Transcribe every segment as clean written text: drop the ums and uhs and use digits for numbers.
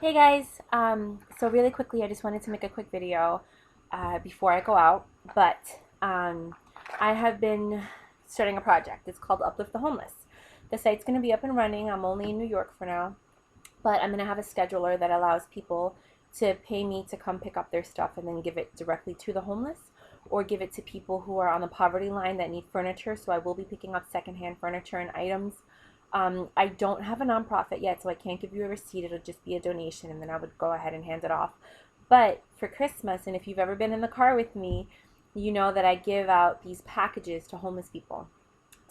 Hey guys, so really quickly I just wanted to make a quick video before I go out, but I have been starting a project. It's called Uplift the Homeless. The site's going to be up and running. I'm only in New York for now, but I'm going to have a scheduler that allows people to pay me to come pick up their stuff and then give it directly to the homeless or give it to people who are on the poverty line that need furniture. So I will be picking up secondhand furniture and items. I don't have a nonprofit yet, so I can't give you a receipt. It'll just be a donation, and then I would go ahead and hand it off. But for Christmas, and if you've ever been in the car with me, you know that I give out these packages to homeless people.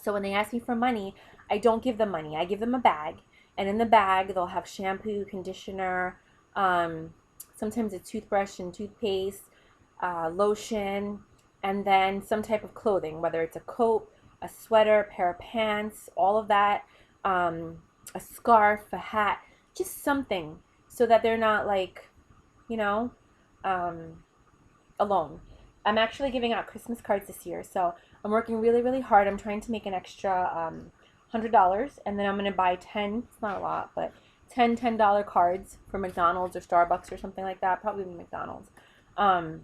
So when they ask me for money, I don't give them money. I give them a bag, and in the bag they'll have shampoo, conditioner, um, sometimes a toothbrush and toothpaste, lotion, and then some type of clothing, whether it's a coat, a sweater, a pair of pants, all of that, um, a scarf, a hat, just something so that they're not like, you know, um, alone. I'm actually giving out Christmas cards this year, so I'm working really, really hard. I'm trying to make an extra $100, and then I'm gonna buy 10. It's not a lot, but 10 $10 cards for McDonald's or Starbucks or something like that. Probably McDonald's, um,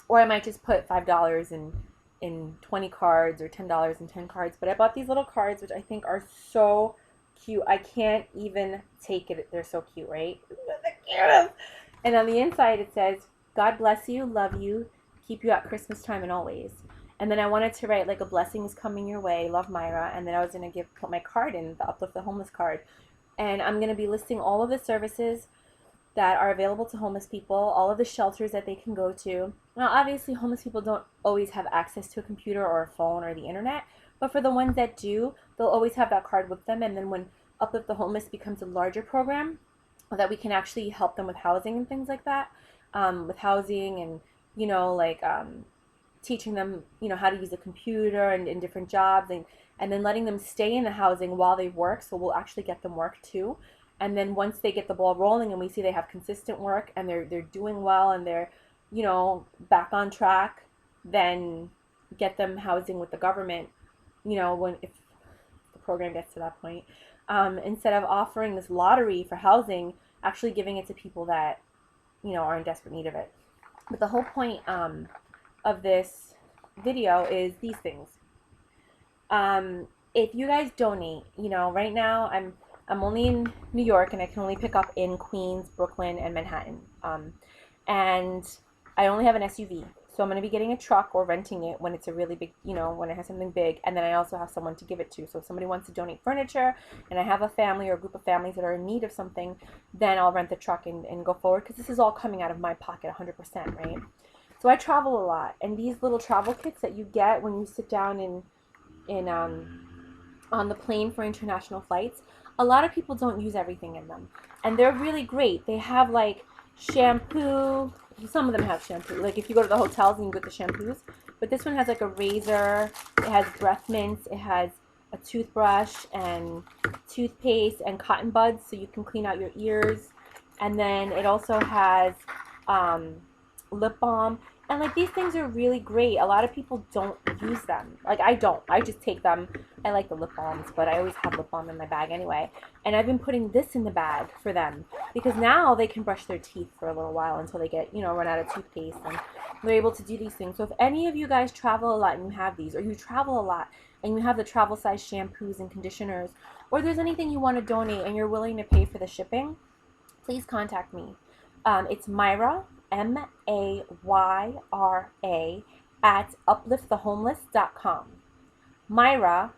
or I might just put $5 in 20 cards or $10 in 10 cards. But I bought these little cards, which I think are so cute. I can't even take it. They're so cute, right? They're cute. And on the inside it says, "God bless you, love you, keep you at Christmas time and always." And then I wanted to write like a blessing is coming your way, love Myra. And then I was gonna put my card in, the Uplift the Homeless card. And I'm gonna be listing all of the services that are available to homeless people, all of the shelters that they can go to. Now, obviously, homeless people don't always have access to a computer or a phone or the internet, but for the ones that do, they'll always have that card with them. And then when Uplift the Homeless becomes a larger program, that we can actually help them with housing and things like that, with housing and, like teaching them, how to use a computer and different jobs and then letting them stay in the housing while they work. So we'll actually get them work too. And then once they get the ball rolling and we see they have consistent work and they're doing well and they're, back on track, then get them housing with the government, when if the program gets to that point. Instead of offering this lottery for housing, actually giving it to people that, are in desperate need of it. But the whole point of this video is these things. If you guys donate, right now I'm only in New York and I can only pick up in Queens, Brooklyn, and Manhattan. And I only have an SUV. So I'm going to be getting a truck or renting it when it's a really big, when it has something big. And then I also have someone to give it to. So if somebody wants to donate furniture and I have a family or a group of families that are in need of something, then I'll rent the truck and go forward. Because this is all coming out of my pocket 100%, right? So I travel a lot. And these little travel kits that you get when you sit down in on the plane for international flights, a lot of people don't use everything in them. And they're really great. They have like shampoo. Some of them have shampoo. Like if you go to the hotels and you get the shampoos. But this one has like a razor. It has breath mints. It has a toothbrush and toothpaste and cotton buds so you can clean out your ears. And then it also has lip balm. And like these things are really great. A lot of people don't use them. Like I don't. I just take them. I like the lip balms, but I always have lip balm in my bag anyway. And I've been putting this in the bag for them because now they can brush their teeth for a little while until they get, run out of toothpaste and they're able to do these things. So if any of you guys travel a lot and you have these, or you travel a lot and you have the travel size shampoos and conditioners, or there's anything you want to donate and you're willing to pay for the shipping, please contact me. It's Myra, Mayra, at upliftthehomeless.com. Myra,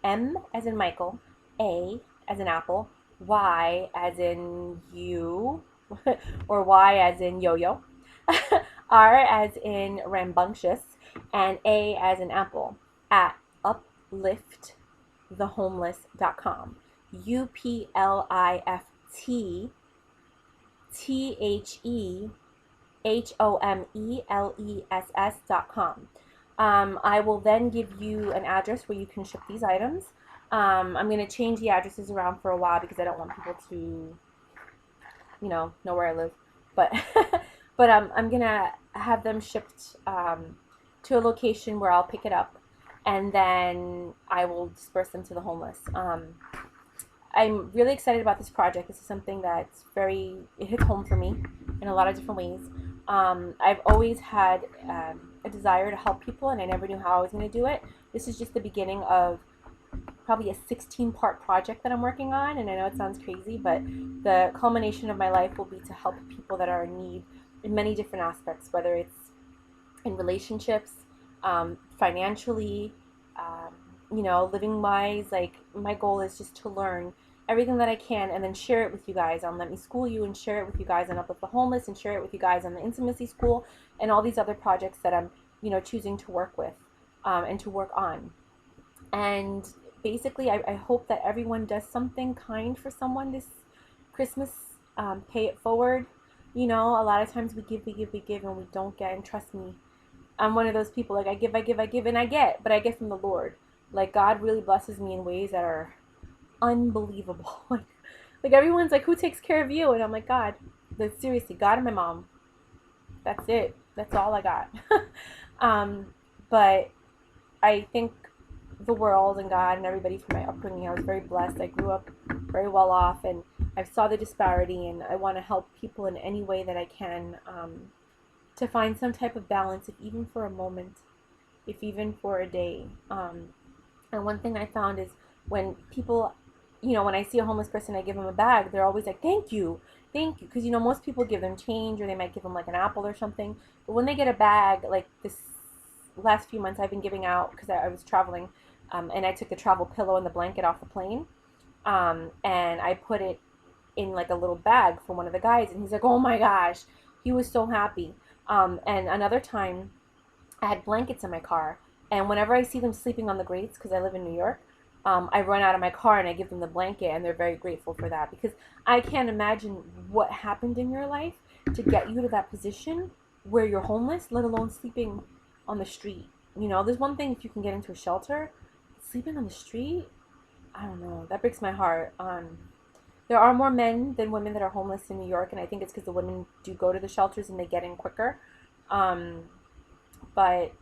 M as in Michael, A as in Apple, Y as in you, or Y as in yo-yo, R as in rambunctious, and A as in Apple, at upliftthehomeless.com. upliftthehomeless.com. I will then give you an address where you can ship these items. I'm going to change the addresses around for a while because I don't want people to, know where I live. But but I'm going to have them shipped to a location where I'll pick it up, and then I will disperse them to the homeless. I'm really excited about this project. This is something that's it hits home for me in a lot of different ways. I've always had a desire to help people, and I never knew how I was going to do it. This is just the beginning of probably a 16-part project that I'm working on, and I know it sounds crazy, but the culmination of my life will be to help people that are in need in many different aspects, whether it's in relationships, financially, um, living wise. Like, my goal is just to learn everything that I can and then share it with you guys on Let Me School You, and share it with you guys on Uplift the Homeless, and share it with you guys on the Intimacy School, and all these other projects that I'm, choosing to work with, and to work on. And basically, I hope that everyone does something kind for someone this Christmas. Pay it forward. A lot of times we give, we give, and we don't get. And trust me, I'm one of those people. Like, I give, and I get, but I get from the Lord. Like, God really blesses me in ways that are unbelievable. like everyone's like, who takes care of you? And I'm like, God. Like, seriously, God and my mom. That's it. That's all I got. But I think the world and God and everybody from my upbringing, I was very blessed. I grew up very well off, and I saw the disparity, and I want to help people in any way that I can, to find some type of balance, if even for a moment, if even for a day. And one thing I found is when people, when I see a homeless person, I give them a bag, they're always like, thank you, thank you. Because, most people give them change, or they might give them like an apple or something. But when they get a bag, like this last few months I've been giving out, because I was traveling, and I took the travel pillow and the blanket off the plane, and I put it in like a little bag for one of the guys, and he's like, oh my gosh, he was so happy. And another time, I had blankets in my car, and whenever I see them sleeping on the grates, because I live in New York, I run out of my car and I give them the blanket, and they're very grateful for that, because I can't imagine what happened in your life to get you to that position where you're homeless, let alone sleeping on the street. There's one thing if you can get into a shelter, sleeping on the street, I don't know, that breaks my heart. There are more men than women that are homeless in New York, and I think it's because the women do go to the shelters and they get in quicker. But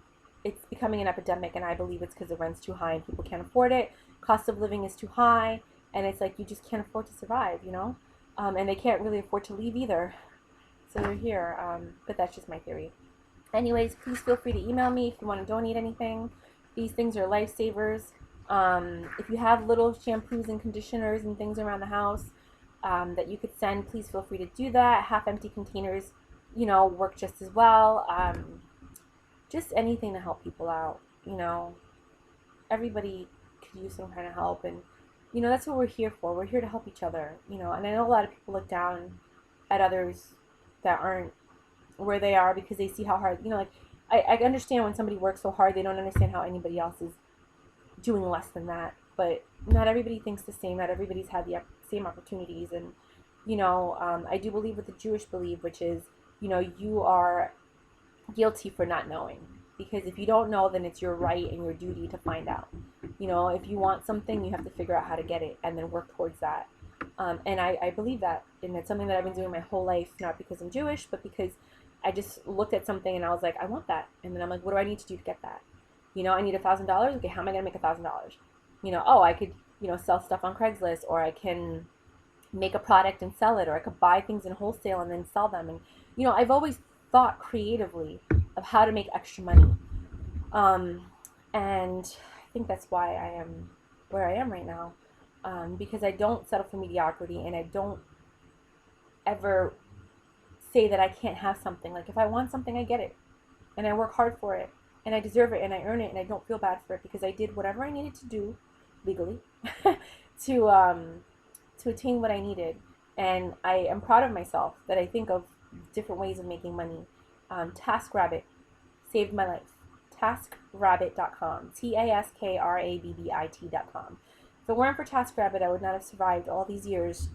it's becoming an epidemic, and I believe it's because the rent's too high and people can't afford it. Cost of living is too high, and it's like you just can't afford to survive, and they can't really afford to leave either. So they're here, but that's just my theory. Anyways, please feel free to email me if you want to donate anything. These things are lifesavers. If you have little shampoos and conditioners and things around the house, that you could send, please feel free to do that. Half-empty containers, work just as well. Just anything to help people out. Everybody could use some kind of help, and that's what we're here for. We're here to help each other. And I know a lot of people look down at others that aren't where they are, because they see how hard, like, I understand when somebody works so hard, they don't understand how anybody else is doing less than that. But not everybody thinks the same. Not everybody's had the same opportunities. And I do believe what the Jewish believe, which is, you are guilty for not knowing, because if you don't know, then it's your right and your duty to find out. If you want something, you have to figure out how to get it and then work towards that. And I believe that, and it's something that I've been doing my whole life, not because I'm Jewish, but because I just looked at something and I was like, I want that. And then I'm like, what do I need to do to get that? I need $1,000. Okay, how am I going to make $1,000? Oh, I could, sell stuff on Craigslist, or I can make a product and sell it, or I could buy things in wholesale and then sell them. And, I've always thought creatively of how to make extra money. And I think that's why I am where I am right now. Because I don't settle for mediocrity, and I don't ever say that I can't have something. Like, if I want something, I get it, and I work hard for it, and I deserve it, and I earn it, and I don't feel bad for it, because I did whatever I needed to do legally to attain what I needed. And I am proud of myself that I think of different ways of making money. TaskRabbit saved my life. TaskRabbit.com. TaskRabbit.com. If it weren't for TaskRabbit, I would not have survived all these years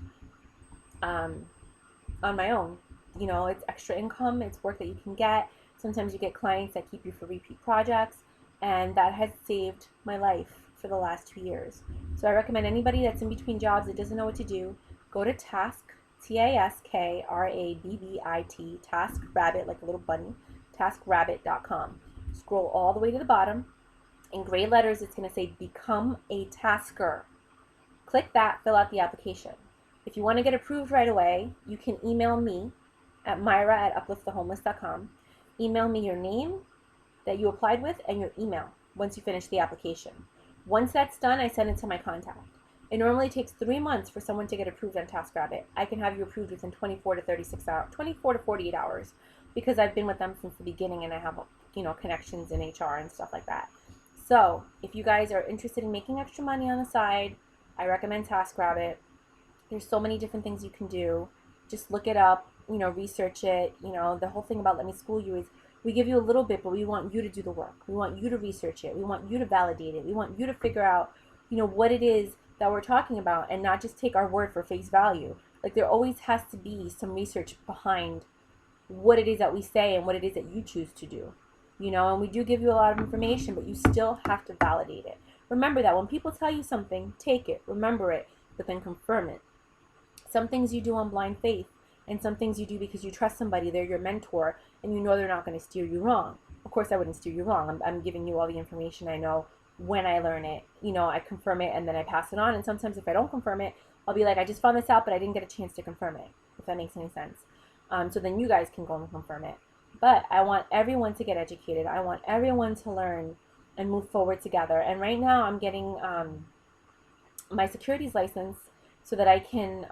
on my own. It's extra income. It's work that you can get. Sometimes you get clients that keep you for repeat projects, and that has saved my life for the last 2 years. So I recommend anybody that's in between jobs that doesn't know what to do, go to TaskRabbit, TaskRabbit, like a little bunny, TaskRabbit.com. Scroll all the way to the bottom. In gray letters, it's going to say Become a Tasker. click that, fill out the application. If you want to get approved right away, you can email me at myra@upliftthehomeless.com. Email me your name that you applied with and your email once you finish the application. Once that's done, I send it to my contact. It normally takes 3 months for someone to get approved on TaskRabbit. I can have you approved within 24 to 36 hours, 24 to 48 hours, because I've been with them since the beginning and I have, connections in HR and stuff like that. So if you guys are interested in making extra money on the side, I recommend TaskRabbit. There's so many different things you can do. Just look it up, research it. The whole thing about Let Me School You is we give you a little bit, but we want you to do the work. We want you to research it. We want you to validate it. We want you to figure out, what it is that we're talking about and not just take our word for face value. Like, there always has to be some research behind what it is that we say and what it is that you choose to do. And we do give you a lot of information, but you still have to validate it. Remember that when people tell you something, take it, remember it, but then confirm it. Some things you do on blind faith, and some things you do because you trust somebody, they're your mentor, and you know they're not going to steer you wrong. Of course, I wouldn't steer you wrong. I'm giving you all the information I know when I learn it. I confirm it, and then I pass it on. And sometimes if I don't confirm it, I'll be like, I just found this out, but I didn't get a chance to confirm it, if that makes any sense. So then you guys can go and confirm it. But I want everyone to get educated. I want everyone to learn and move forward together. And right now I'm getting my securities license so that I can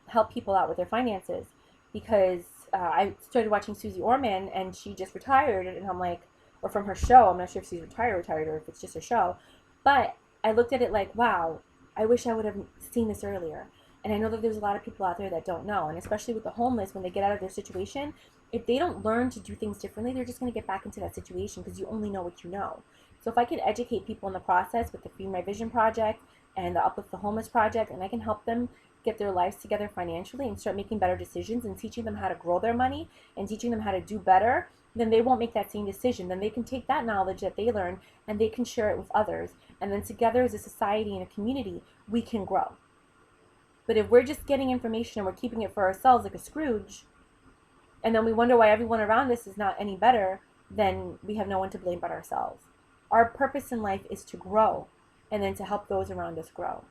help people out with their finances, because I started watching Susie Orman, and she just retired, and I'm like, or from her show, I'm not sure if she's retired or if it's just a show, but I looked at it like, wow, I wish I would have seen this earlier. And I know that there's a lot of people out there that don't know, and especially with the homeless, when they get out of their situation, if they don't learn to do things differently, they're just going to get back into that situation because you only know what you know. So if I can educate people in the process with the Free My Vision project and the Uplift the Homeless project, and I can help them get their lives together financially and start making better decisions and teaching them how to grow their money and teaching them how to do better, then they won't make that same decision. Then they can take that knowledge that they learn and they can share it with others. And then together as a society and a community, we can grow. But if we're just getting information and we're keeping it for ourselves like a Scrooge, and then we wonder why everyone around us is not any better, then we have no one to blame but ourselves. Our purpose in life is to grow and then to help those around us grow.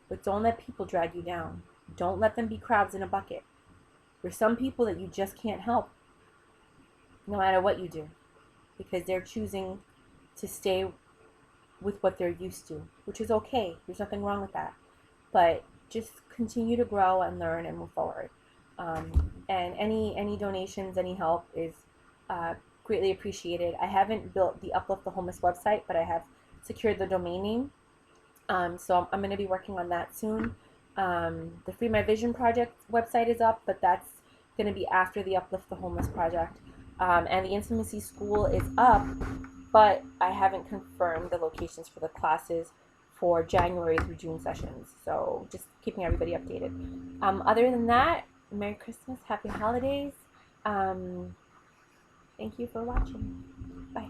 But don't let people drag you down. Don't let them be crabs in a bucket. There's some people that you just can't help, no matter what you do, because they're choosing to stay with what they're used to, which is okay. There's nothing wrong with that. But just continue to grow and learn and move forward. And any donations, any help is greatly appreciated. I haven't built the Uplift the Homeless website, but I have secured the domain name. So I'm going to be working on that soon. The Free My Vision project website is up, but that's going to be after the Uplift the Homeless project. And the Intimacy School is up, but I haven't confirmed the locations for the classes for January through June sessions. So just keeping everybody updated. Other than that, Merry Christmas, Happy Holidays. Thank you for watching. Bye.